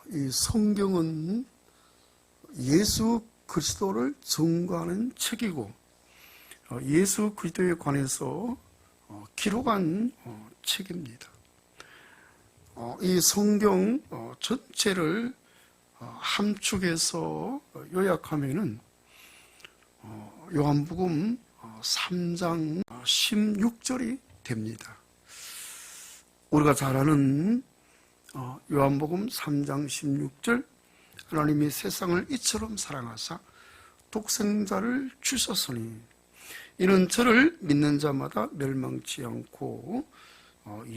이 성경은 예수 그리스도를 증거하는 책이고 예수 그리스도에 관해서 기록한 책입니다. 이 성경 전체를 함축해서 요약하면은 요한복음 3장 16절이 됩니다. 우리가 잘 아는 요한복음 3장 16절, 하나님이 세상을 이처럼 사랑하사 독생자를 주셨으니 이는 저를 믿는 자마다 멸망치 않고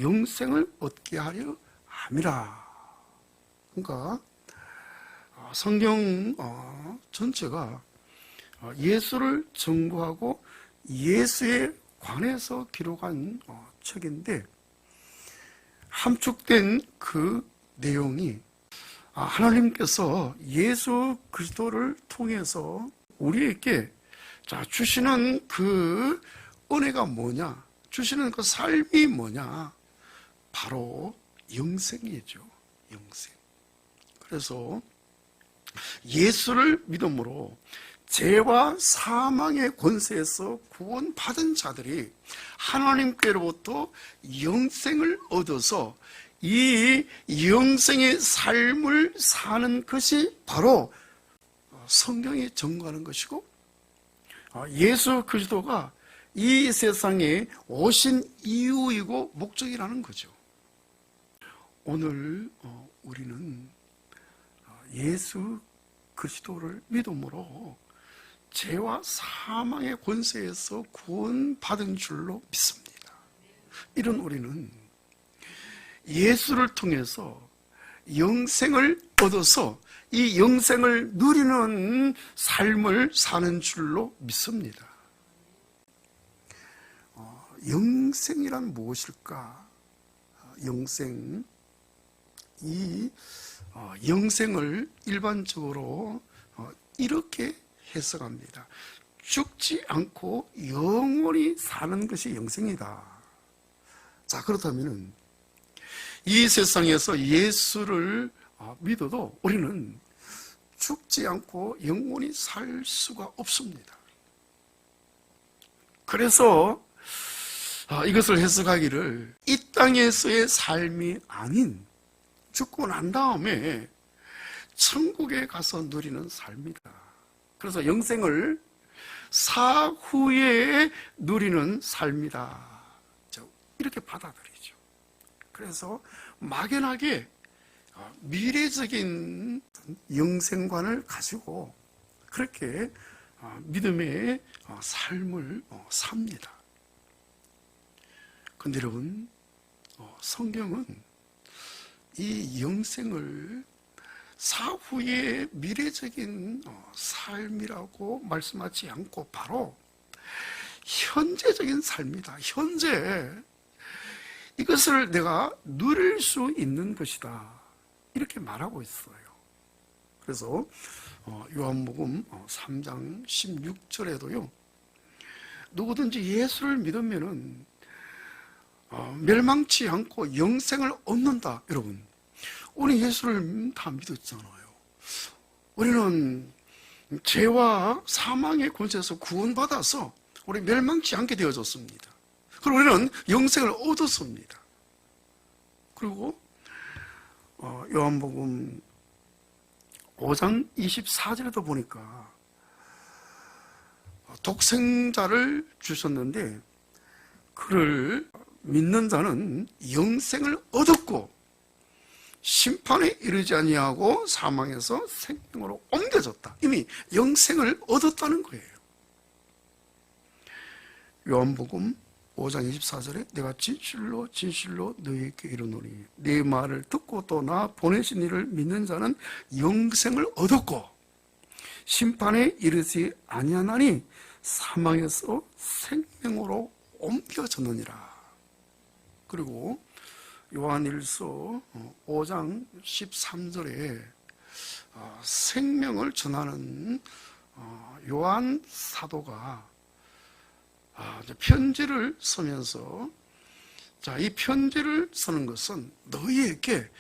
영생을 얻게 하려 함이라. 그러니까 성경 전체가 예수를 증거하고 예수에 관해서 기록한 책인데, 함축된 그 내용이 하나님께서 예수 그리스도를 통해서 우리에게 주시는 그 은혜가 뭐냐, 주시는 그 삶이 뭐냐, 바로 영생이죠. 영생. 그래서 예수를 믿음으로 죄와 사망의 권세에서 구원받은 자들이 하나님께로부터 영생을 얻어서 이 영생의 삶을 사는 것이 바로 성경이 증거하는 것이고, 예수 그리스도가 이 세상에 오신 이유이고 목적이라는 거죠. 오늘 우리는 예수 그리스도를 믿음으로 죄와 사망의 권세에서 구원받은 줄로 믿습니다. 이런 우리는 예수를 통해서 영생을 얻어서 이 영생을 누리는 삶을 사는 줄로 믿습니다. 영생이란 무엇일까? 영생, 이 영생을 일반적으로 이렇게 해석합니다. 죽지 않고 영원히 사는 것이 영생이다. 자, 그렇다면 이 세상에서 예수를 믿어도 우리는 죽지 않고 영원히 살 수가 없습니다. 그래서 이것을 해석하기를 이 땅에서의 삶이 아닌 죽고 난 다음에 천국에 가서 누리는 삶이다. 그래서 영생을 사후에 누리는 삶이다. 이렇게 받아들이죠. 그래서 막연하게 미래적인 영생관을 가지고 그렇게 믿음의 삶을 삽니다. 그런데 여러분, 성경은 이 영생을 사후의 미래적인 삶이라고 말씀하지 않고 바로 현재적인 삶이다. 현재 이것을 내가 누릴 수 있는 것이다. 이렇게 말하고 있어요. 그래서 요한복음 3장 16절에도요, 누구든지 예수를 믿으면은 멸망치 않고 영생을 얻는다. 여러분, 우리 예수를 다 믿었잖아요. 우리는 죄와 사망의 권세에서 구원받아서 우리 멸망치 않게 되어졌습니다. 그리고 우리는 영생을 얻었습니다. 그리고 요한복음 5장 24절에도 보니까 독생자를 주셨는데 그를 믿는 자는 영생을 얻었고 심판에 이르지 아니하고 사망에서 생명으로 옮겨졌다. 이미 영생을 얻었다는 거예요. 요한복음 5장 24절에 내가 진실로 진실로 너희에게 이르노니 네 말을 듣고 또 나 보내신 이를 믿는 자는 영생을 얻었고 심판에 이르지 아니하나니 사망에서 생명으로 옮겨졌느니라. 그리고 요한일서 5장 13절에 생명을 전하는 요한 사도가 편지를 쓰면서 이 편지를 쓰는 것은 너희에게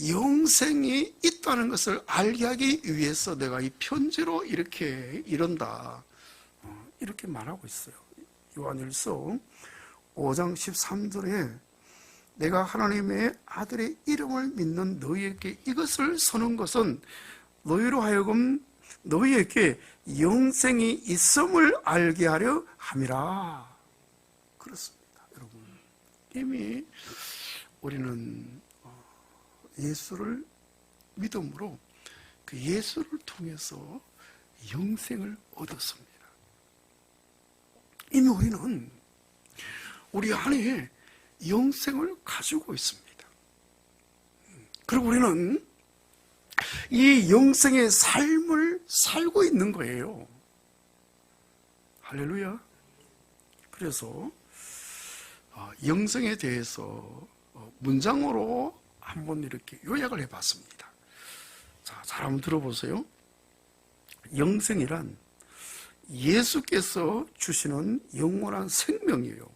영생이 있다는 것을 알게 하기 위해서 내가 이 편지로 이렇게 이런다, 이렇게 말하고 있어요. 요한일서 5장 13절에 내가 하나님의 아들의 이름을 믿는 너희에게 이것을 서는 것은 너희로 하여금 너희에게 영생이 있음을 알게 하려 함이라. 그렇습니다. 여러분, 이미 우리는 예수를 믿음으로 그 예수를 통해서 영생을 얻었습니다. 이미 우리는 우리 안에 영생을 가지고 있습니다. 그리고 우리는 이 영생의 삶을 살고 있는 거예요. 할렐루야. 그래서 영생에 대해서 문장으로 한번 이렇게 요약을 해봤습니다. 자, 잘 한번 들어보세요. 영생이란 예수께서 주시는 영원한 생명이에요.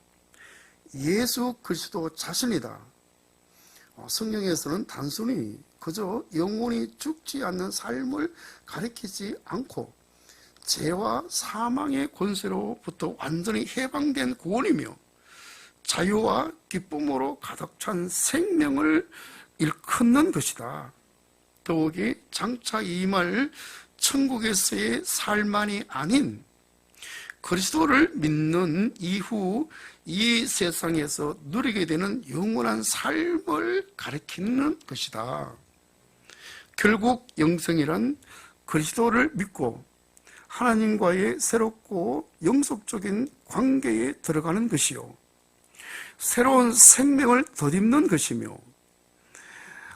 예수 그리스도 자신이다. 성경에서는 단순히 그저 영원히 죽지 않는 삶을 가리키지 않고 죄와 사망의 권세로부터 완전히 해방된 구원이며 자유와 기쁨으로 가득 찬 생명을 일컫는 것이다. 더욱이 장차 임할 천국에서의 삶만이 아닌 그리스도를 믿는 이후 이 세상에서 누리게 되는 영원한 삶을 가리키는 것이다. 결국 영생이란 그리스도를 믿고 하나님과의 새롭고 영속적인 관계에 들어가는 것이요, 새로운 생명을 덧입는 것이며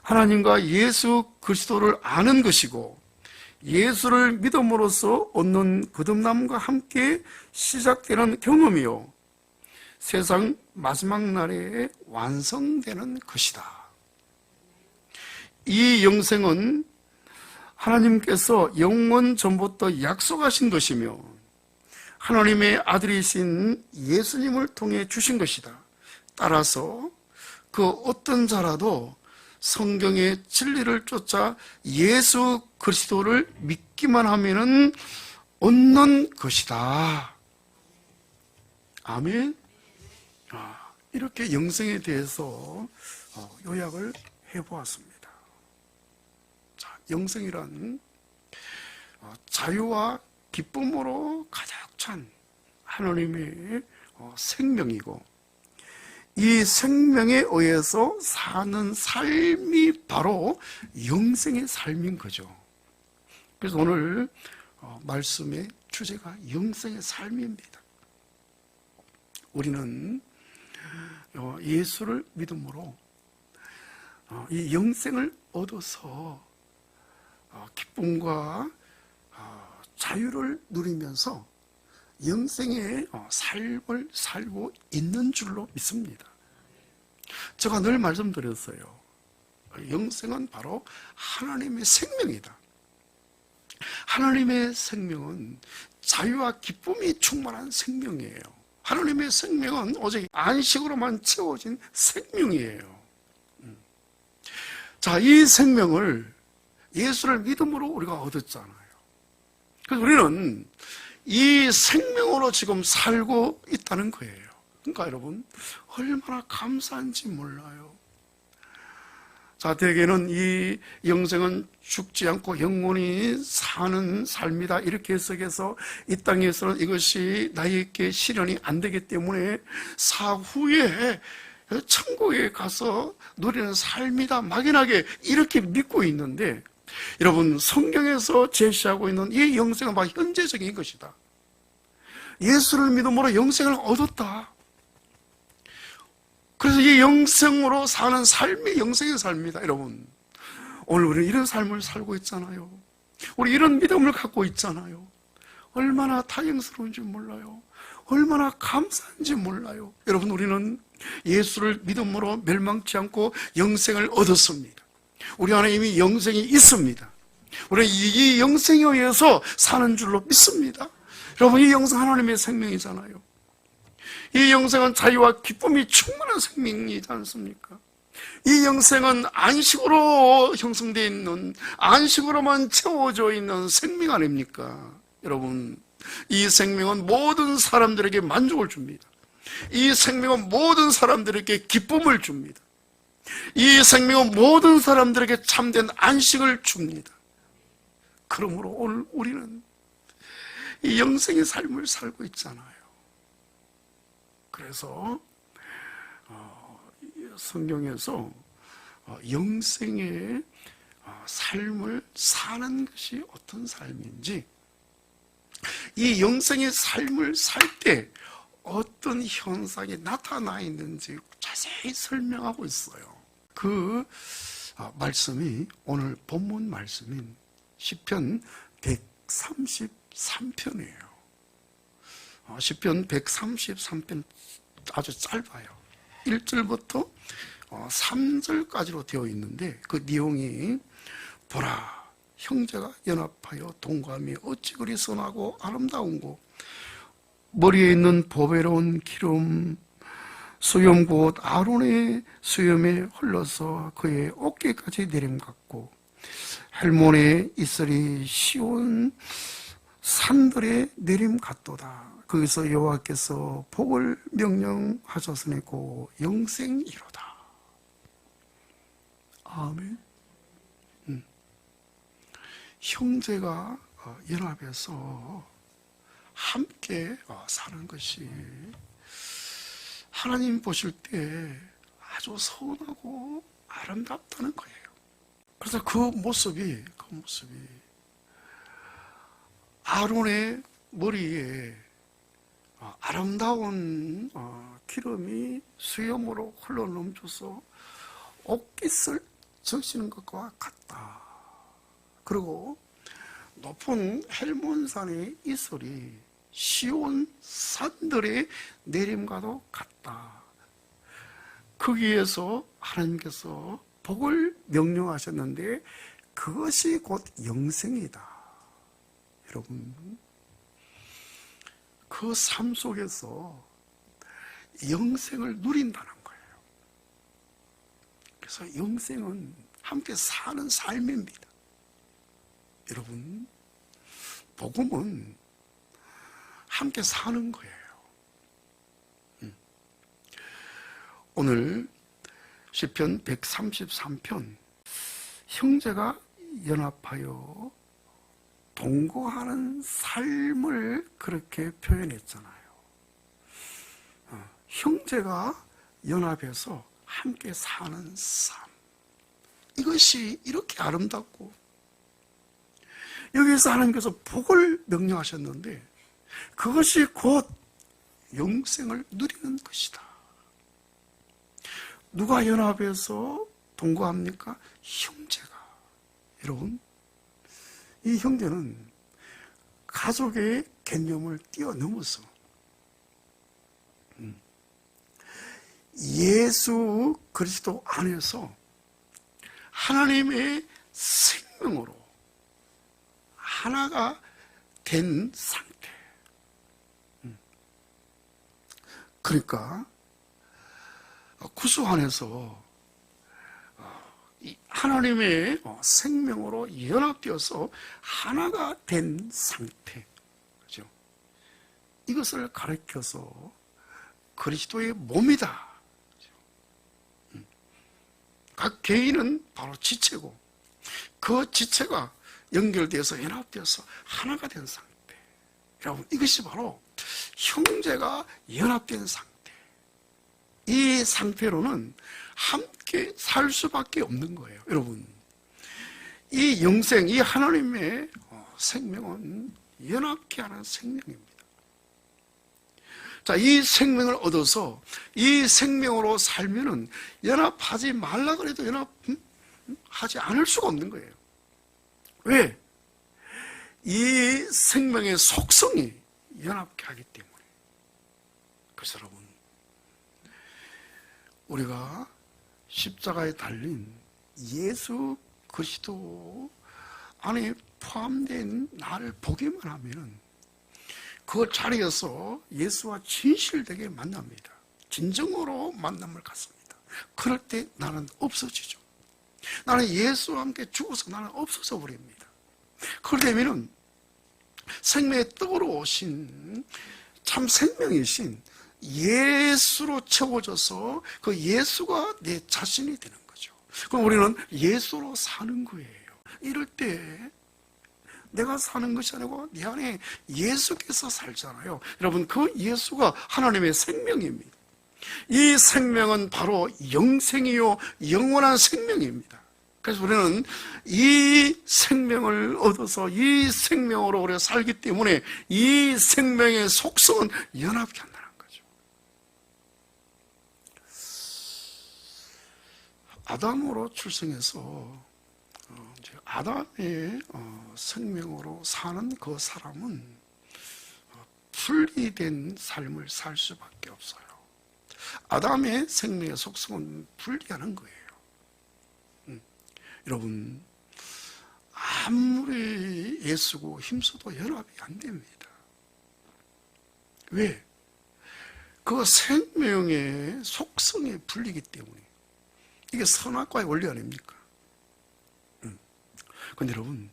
하나님과 예수 그리스도를 아는 것이고 예수를 믿음으로써 얻는 거듭남과 함께 시작되는 경험이요, 세상 마지막 날에 완성되는 것이다. 이 영생은 하나님께서 영원 전부터 약속하신 것이며 하나님의 아들이신 예수님을 통해 주신 것이다. 따라서 그 어떤 자라도 성경의 진리를 쫓아 예수 그리스도를 믿기만 하면은 얻는 것이다. 아멘. 이렇게 영생에 대해서 요약을 해보았습니다. 자, 영생이란 자유와 기쁨으로 가득 찬 하나님의 생명이고 이 생명에 의해서 사는 삶이 바로 영생의 삶인 거죠. 그래서 오늘 말씀의 주제가 영생의 삶입니다. 우리는 예수를 믿음으로 이 영생을 얻어서 기쁨과 자유를 누리면서 영생의 삶을 살고 있는 줄로 믿습니다. 제가 늘 말씀드렸어요. 영생은 바로 하나님의 생명이다. 하나님의 생명은 자유와 기쁨이 충만한 생명이에요. 하나님의 생명은 오직 안식으로만 채워진 생명이에요. 자, 이 생명을 예수를 믿음으로 우리가 얻었잖아요. 그래서 우리는 이 생명으로 지금 살고 있다는 거예요. 그러니까 여러분, 얼마나 감사한지 몰라요. 자, 대개는 이 영생은 죽지 않고 영원히 사는 삶이다, 이렇게 해석해서 이 땅에서는 이것이 나에게 실현이 안 되기 때문에 사후에 천국에 가서 누리는 삶이다, 막연하게 이렇게 믿고 있는데, 여러분, 성경에서 제시하고 있는 이 영생은 바로 현재적인 것이다. 예수를 믿음으로 영생을 얻었다. 그래서 이 영생으로 사는 삶이 영생의 삶입니다. 여러분, 오늘 우리는 이런 삶을 살고 있잖아요. 우리 이런 믿음을 갖고 있잖아요. 얼마나 다행스러운지 몰라요. 얼마나 감사한지 몰라요. 여러분, 우리는 예수를 믿음으로 멸망치 않고 영생을 얻었습니다. 우리 안에 이미 영생이 있습니다. 우리는 이 영생에 의해서 사는 줄로 믿습니다. 여러분, 이 영생 하나님의 생명이잖아요. 이 영생은 자유와 기쁨이 충만한 생명이지 않습니까? 이 영생은 안식으로 형성되어 있는, 안식으로만 채워져 있는 생명 아닙니까? 여러분, 이 생명은 모든 사람들에게 만족을 줍니다. 이 생명은 모든 사람들에게 기쁨을 줍니다. 이 생명은 모든 사람들에게 참된 안식을 줍니다. 그러므로 오늘 우리는 이 영생의 삶을 살고 있잖아요. 그래서 성경에서 영생의 삶을 사는 것이 어떤 삶인지, 이 영생의 삶을 살 때 어떤 현상이 나타나 있는지 자세히 설명하고 있어요. 그 말씀이 오늘 본문 말씀인 시편 133편이에요. 시편 133편 아주 짧아요. 1절부터 3절까지로 되어 있는데, 그 내용이 보라, 형제가 연합하여 동거함이 어찌 그리 선하고 아름다운고, 머리에 있는 보배로운 기름 수염 곧 아론의 수염에 흘러서 그의 어깨까지 내림같고, 헬몬의 이슬이 시온 산들의 내림같도다. 거기서 여호와께서 복을 명령하셨으니고 영생이로다. 아멘. 형제가 연합해서 함께 사는 것이 하나님 보실 때 아주 선하고 아름답다는 거예요. 그래서 그 모습이 아론의 머리에 아름다운 기름이 수염으로 흘러넘쳐서 옷깃을 적시는 것과 같다. 그리고 높은 헬몬산의 이슬이 시온 산들의 내림과도 같다. 거기에서 하나님께서 복을 명령하셨는데 그것이 곧 영생이다. 여러분, 그 삶 속에서 영생을 누린다는 거예요. 그래서 영생은 함께 사는 삶입니다. 여러분, 복음은 함께 사는 거예요. 오늘 시편 133편, 형제가 연합하여 동거하는 삶을 그렇게 표현했잖아요. 형제가 연합해서 함께 사는 삶, 이것이 이렇게 아름답고, 여기서 하나님께서 복을 명령하셨는데 그것이 곧 영생을 누리는 것이다. 누가 연합해서 동거합니까? 형제가. 여러분, 이 형제는 가족의 개념을 뛰어넘어서 예수 그리스도 안에서 하나님의 생명으로 하나가 된 상태. 그러니까 구수 안에서 하나님의 생명으로 연합되어서 하나가 된 상태. 그죠? 이것을 가르쳐서 그리스도의 몸이다. 각 개인은 바로 지체고, 그 지체가 연결되어서 연합되어서 하나가 된 상태. 여러분, 이것이 바로 형제가 연합된 상태. 이 상태로는 함께 살 수밖에 없는 거예요. 여러분, 이 영생, 이 하나님의 생명은 연합케 하는 생명입니다. 자, 이 생명을 얻어서 이 생명으로 살면은 연합하지 말라 그래도 연합하지 않을 수가 없는 거예요. 왜? 이 생명의 속성이 연합케 하기 때문에. 그래서 여러분, 우리가 십자가에 달린 예수 그리스도 안에 포함된 나를 보기만 하면 그 자리에서 예수와 진실되게 만납니다. 진정으로 만남을 갖습니다. 그럴 때 나는 없어지죠. 나는 예수와 함께 죽어서 나는 없어져 버립니다. 그럴 때면은 생명의 떡으로 오신 참 생명이신 예수로 채워져서 그 예수가 내 자신이 되는 거죠. 그럼 우리는 예수로 사는 거예요. 이럴 때 내가 사는 것이 아니고 내 안에 예수께서 살잖아요. 여러분, 그 예수가 하나님의 생명입니다. 이 생명은 바로 영생이요 영원한 생명입니다. 그래서 우리는 이 생명을 얻어서 이 생명으로 우리가 살기 때문에 이 생명의 속성은 연합케 한다는 거죠. 아담으로 출생해서 아담의 생명으로 사는 그 사람은 분리된 삶을 살 수밖에 없어요. 아담의 생명의 속성은 분리하는 거예요. 여러분, 아무리 애쓰고 힘써도 연합이 안 됩니다. 왜? 그 생명의 속성이 풀리기 때문에. 이게 선악과의 원리 아닙니까? 그런데 여러분,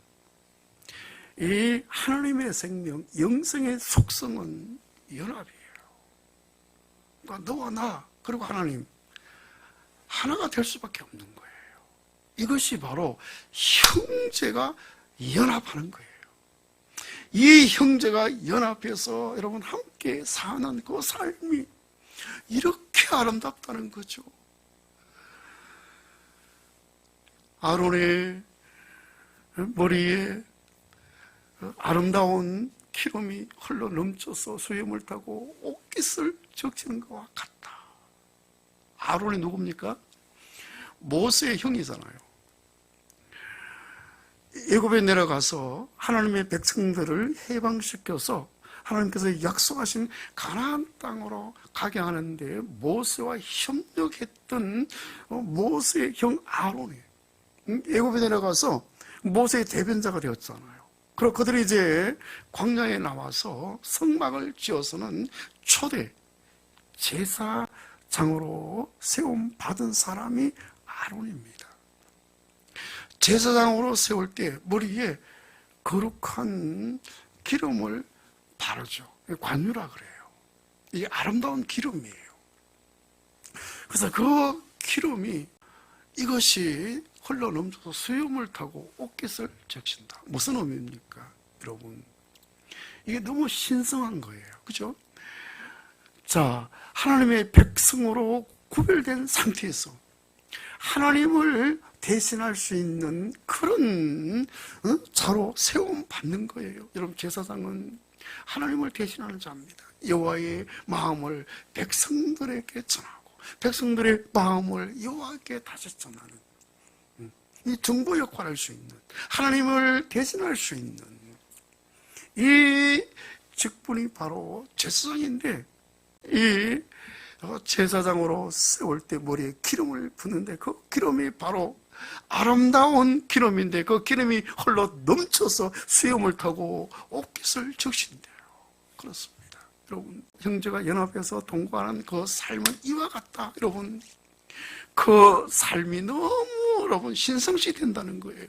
이 하나님의 생명, 영성의 속성은 연합이에요. 그러니까 너와 나, 그리고 하나님, 하나가 될 수밖에 없는 거예요. 이것이 바로 형제가 연합하는 거예요. 이 형제가 연합해서 여러분 함께 사는 그 삶이 이렇게 아름답다는 거죠. 아론의 머리에 아름다운 기름이 흘러 넘쳐서 수염을 타고 옷깃을 적시는 것과 같다. 아론이 누굽니까? 모세의 형이잖아요. 애굽에 내려가서 하나님의 백성들을 해방시켜서 하나님께서 약속하신 가나안 땅으로 가게 하는데 모세와 협력했던 모세의 형 아론이 애굽에 내려가서 모세의 대변자가 되었잖아요. 그리고 그들이 이제 광야에 나와서 성막을 지어서는 초대 제사장으로 세움 받은 사람이 아론입니다. 제사장으로 세울 때 머리에 거룩한 기름을 바르죠. 관유라 그래요. 이게 아름다운 기름이에요. 그래서 그 기름이 이것이 흘러 넘쳐서 수염을 타고 옷깃을 적신다. 무슨 의미입니까? 여러분, 이게 너무 신성한 거예요. 그죠? 자, 하나님의 백성으로 구별된 상태에서 하나님을 대신할 수 있는 그런 자로 세움 받는 거예요. 여러분, 제사장은 하나님을 대신하는 자입니다. 여호와의 마음을 백성들에게 전하고 백성들의 마음을 여호와께 다시 전하는 이 정보 역할을 할 수 있는, 하나님을 대신할 수 있는 이 직분이 바로 제사장인데, 이 제사장으로 세울 때 머리에 기름을 붓는데 그 기름이 바로 아름다운 기름인데 그 기름이 흘러 넘쳐서 수염을 타고 옷깃을 적신대요. 그렇습니다. 여러분, 형제가 연합해서 동거하는 그 삶은 이와 같다. 여러분, 그 삶이 너무 여러분 신성시 된다는 거예요.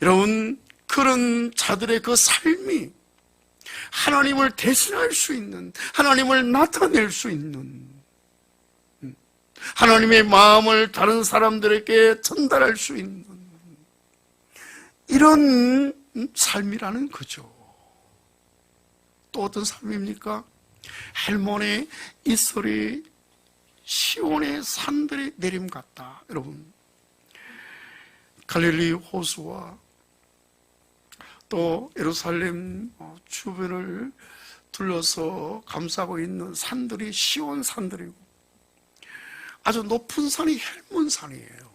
여러분, 그런 자들의 그 삶이 하나님을 대신할 수 있는, 하나님을 나타낼 수 있는, 하나님의 마음을 다른 사람들에게 전달할 수 있는 이런 삶이라는 거죠. 또 어떤 삶입니까? 헬몬의 이슬이 시온의 산들의 내림 같다. 여러분, 갈릴리 호수와 또 예루살렘 주변을 둘러서 감싸고 있는 산들이 시온 산들이고, 아주 높은 산이 헬몬산이에요.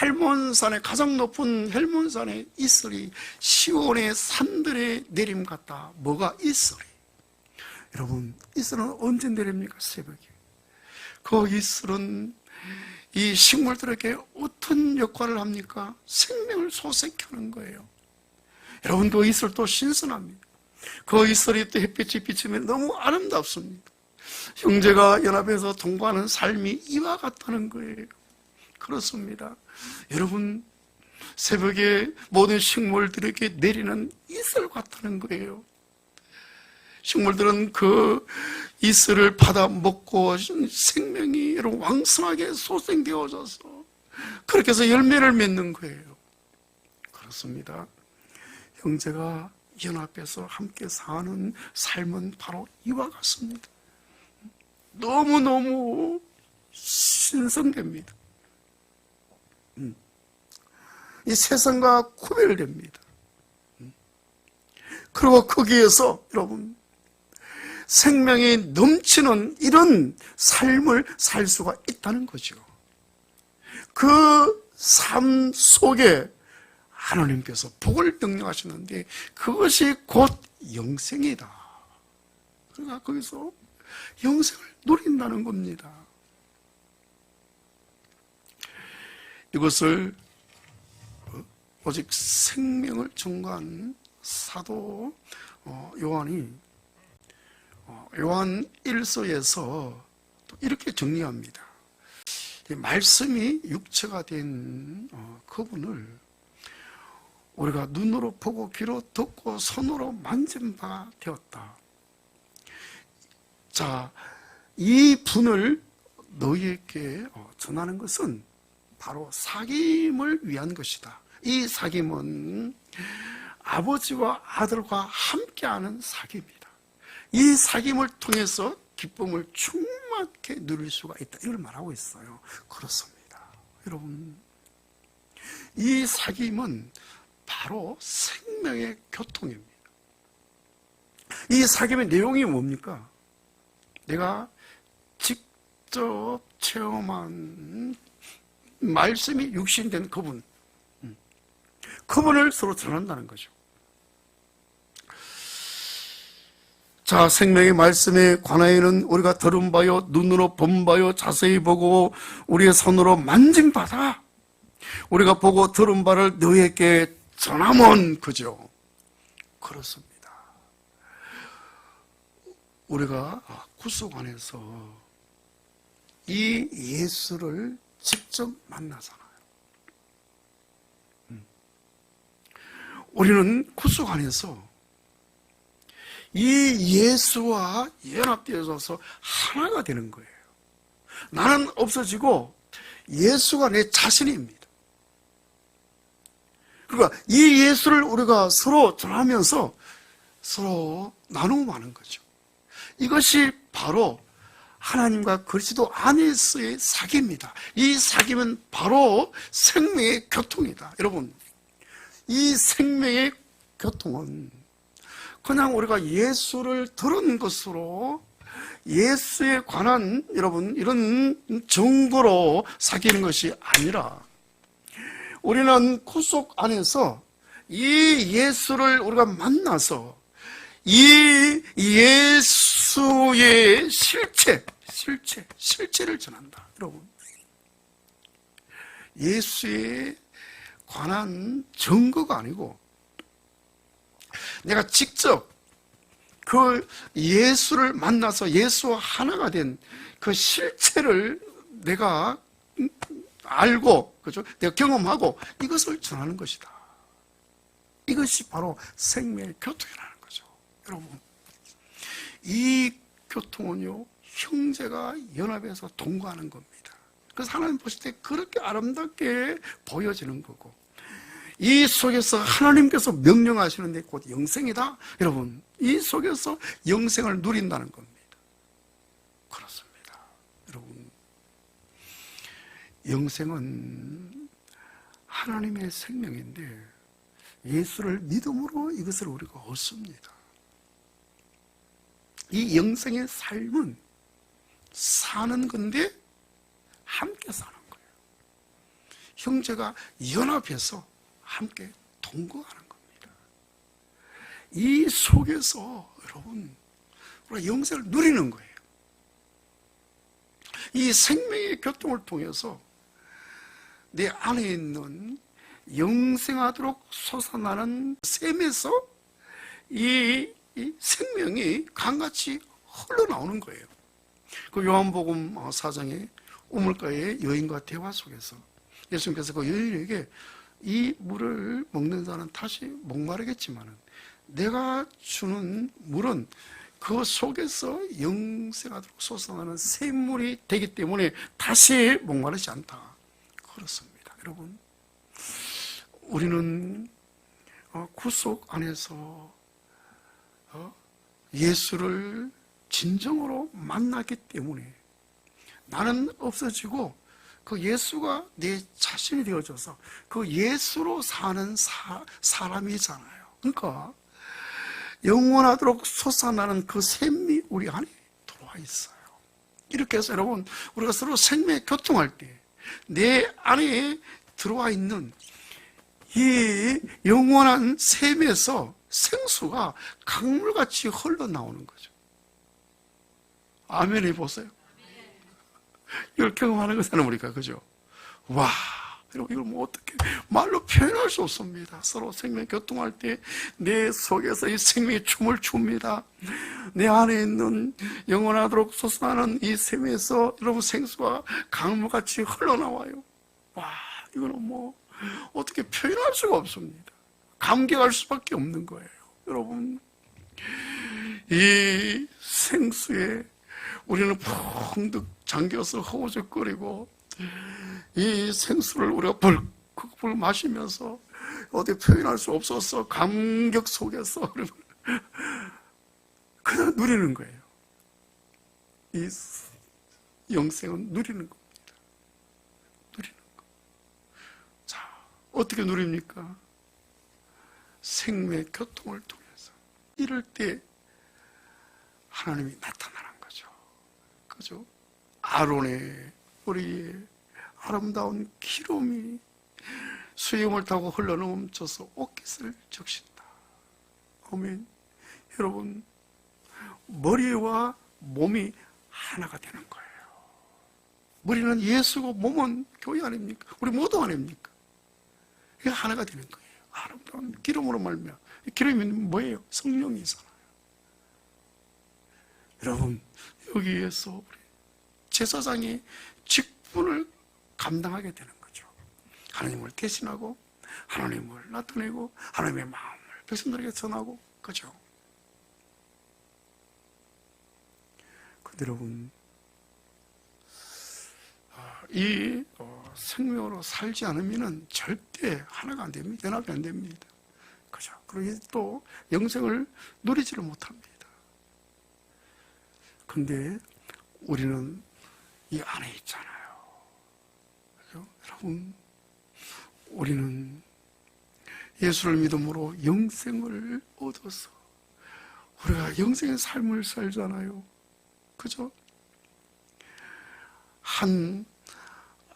헬몬산의 가장 높은 헬몬산의 이슬이 시온의 산들의 내림 같다. 뭐가 이슬이? 여러분, 이슬은 언제 내립니까? 새벽에. 그 이슬은 이 식물들에게 어떤 역할을 합니까? 생명을 소생하는 거예요. 여러분, 그 이슬도 신선합니다. 그 이슬이 또 햇빛이 비치면 너무 아름답습니다. 형제가 연합해서 동거하는 삶이 이와 같다는 거예요. 그렇습니다. 여러분, 새벽에 모든 식물들에게 내리는 이슬 같다는 거예요. 식물들은 그 이슬을 받아 먹고 생명이 여러분 왕성하게 소생되어져서 그렇게 해서 열매를 맺는 거예요. 그렇습니다. 형제가 연합해서 함께 사는 삶은 바로 이와 같습니다. 너무너무 신성됩니다. 이 세상과 구별됩니다. 그리고 거기에서 여러분 생명이 넘치는 이런 삶을 살 수가 있다는 거죠. 그 삶 속에 하나님께서 복을 명령하셨는데 그것이 곧 영생이다. 그러니까 거기서 영생을 누린다는 겁니다. 이것을 오직 생명을 증거한 사도 요한이 요한 1서에서 이렇게 정리합니다. 말씀이 육체가 된 그분을 우리가 눈으로 보고 귀로 듣고 손으로 만진 바 되었다. 자, 이 분을 너희에게 전하는 것은 바로 사귐을 위한 것이다. 이 사귐은 아버지와 아들과 함께하는 사귐이다. 이 사귐을 통해서 기쁨을 충만하게 누릴 수가 있다. 이걸 말하고 있어요. 그렇습니다. 여러분, 이 사귐은 바로 생명의 교통입니다. 이 사귐의 내용이 뭡니까? 내가 직접 체험한 말씀이 육신된 그분을 서로 전한다는 거죠. 자, 생명의 말씀에 관하여는 우리가 들은 바요, 눈으로 본 바요, 자세히 보고 우리의 손으로 만진 바다. 우리가 보고 들은 바를 너희에게 전하면 그죠. 그렇습니다. 우리가 구속 안에서 이 예수를 직접 만나잖아요. 우리는 구속 안에서 이 예수와 연합되어서 하나가 되는 거예요. 나는 없어지고 예수가 내 자신입니다. 그러니까 이 예수를 우리가 서로 전하면서 서로 나눔하는 거죠. 이것이 바로 하나님과 그리스도 안에서의 사귐입니다. 이 사귐은 바로 생명의 교통이다. 여러분, 이 생명의 교통은 그냥 우리가 예수를 들은 것으로 예수에 관한 여러분 이런 정보로 사귀는 것이 아니라 우리는 구속 안에서 이 예수를 우리가 만나서 이 예수의 실체를 전한다. 여러분, 예수에 관한 증거가 아니고 내가 직접 그 예수를 만나서 예수와 하나가 된 그 실체를 내가 알고, 그죠? 내가 경험하고 이것을 전하는 것이다. 이것이 바로 생명의 교통이라는 거죠. 여러분, 이 교통은요, 형제가 연합해서 동거하는 겁니다. 그래서 하나님 보실 때 그렇게 아름답게 보여지는 거고, 이 속에서 하나님께서 명령하시는데 곧 영생이다. 여러분, 이 속에서 영생을 누린다는 겁니다. 그렇습니다. 여러분, 영생은 하나님의 생명인데 예수를 믿음으로 이것을 우리가 얻습니다. 이 영생의 삶은 사는 건데 함께 사는 거예요. 형제가 연합해서 함께 동거하는 겁니다. 이 속에서 여러분 우리가 영생을 누리는 거예요. 이 생명의 교통을 통해서 내 안에 있는 영생하도록 솟아나는 샘에서 이 생명이 강같이 흘러나오는 거예요. 그 요한복음 4장의 우물가의 여인과 대화 속에서 예수님께서 그 여인에게 이 물을 먹는 자는 다시 목마르겠지만 내가 주는 물은 그 속에서 영생하도록 솟아나는 샘물이 되기 때문에 다시 목마르지 않다. 그렇습니다. 여러분, 우리는 구속 안에서 예수를 진정으로 만나기 때문에 나는 없어지고 그 예수가 내 자신이 되어져서 그 예수로 사는 사람이잖아요. 그러니까 영원하도록 솟아나는 그 샘이 우리 안에 들어와 있어요. 이렇게 해서 여러분, 우리가 서로 생명에 교통할 때 내 안에 들어와 있는 이 영원한 샘에서 생수가 강물같이 흘러나오는 거죠. 아멘 해보세요. 이걸 경험하는 거잖아요, 우리가. 그죠? 와, 여러분, 이걸 뭐 어떻게 말로 표현할 수 없습니다. 서로 생명 교통할 때 내 속에서 이 생명의 춤을 춥니다. 내 안에 있는 영원하도록 솟아나는 이 샘에서 여러분 생수가 강물같이 흘러나와요. 와, 이거는 뭐 어떻게 표현할 수가 없습니다. 감격할 수밖에 없는 거예요. 여러분, 이 생수에 우리는 펑득 잠겨서 허우적거리고 이 생수를 우리가 벌컥 마시면서 어디 표현할 수 없어서 감격 속에서 그냥 누리는 거예요. 이 영생은 누리는 겁니다. 누리는 거. 자, 어떻게 누립니까? 생명의 교통을 통해서. 이럴 때 하나님이 나타나는 거죠. 그죠? 아론의 우리의 아름다운 기름이 수염을 타고 흘러넘쳐서 옷깃을 적신다. 아멘. 여러분, 머리와 몸이 하나가 되는 거예요. 머리는 예수고 몸은 교회 아닙니까? 우리 모두 아닙니까? 이게 하나가 되는 거예요. 아름다운 기름으로 말미암아. 기름이 뭐예요? 성령이잖아요. 여러분, 여기에서 우리 제사장의 직분을 감당하게 되는 거죠. 하나님을 대신하고 하나님을 나타내고 하나님의 마음을 백성들에게 전하고, 그죠? 근데 여러분, 이 생명으로 살지 않으면 절대 하나가 안 됩니다. 연합이 안 됩니다. 그죠? 그리고 또 영생을 누리지를 못합니다. 근데 우리는 이 안에 있잖아요. 그죠? 여러분, 우리는 예수를 믿음으로 영생을 얻어서 우리가 영생의 삶을 살잖아요. 그죠? 한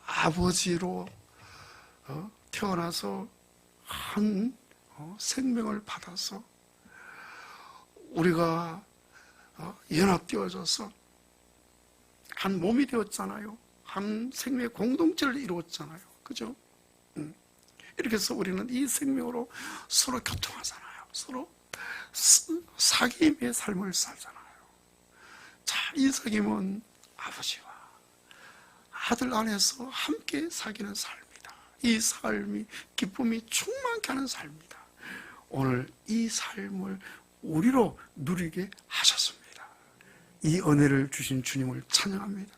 아버지로 태어나서 한 생명을 받아서 우리가 연합되어져서 한 몸이 되었잖아요. 한 생명의 공동체를 이루었잖아요. 그죠? 이렇게 해서 우리는 이 생명으로 서로 교통하잖아요. 서로 사귐의 삶을 살잖아요. 자, 이 사귐은 아버지와 아들 안에서 함께 사귀는 삶이다. 이 삶이 기쁨이 충만케 하는 삶이다. 오늘 이 삶을 우리로 누리게 하셨습니다. 이 은혜를 주신 주님을 찬양합니다.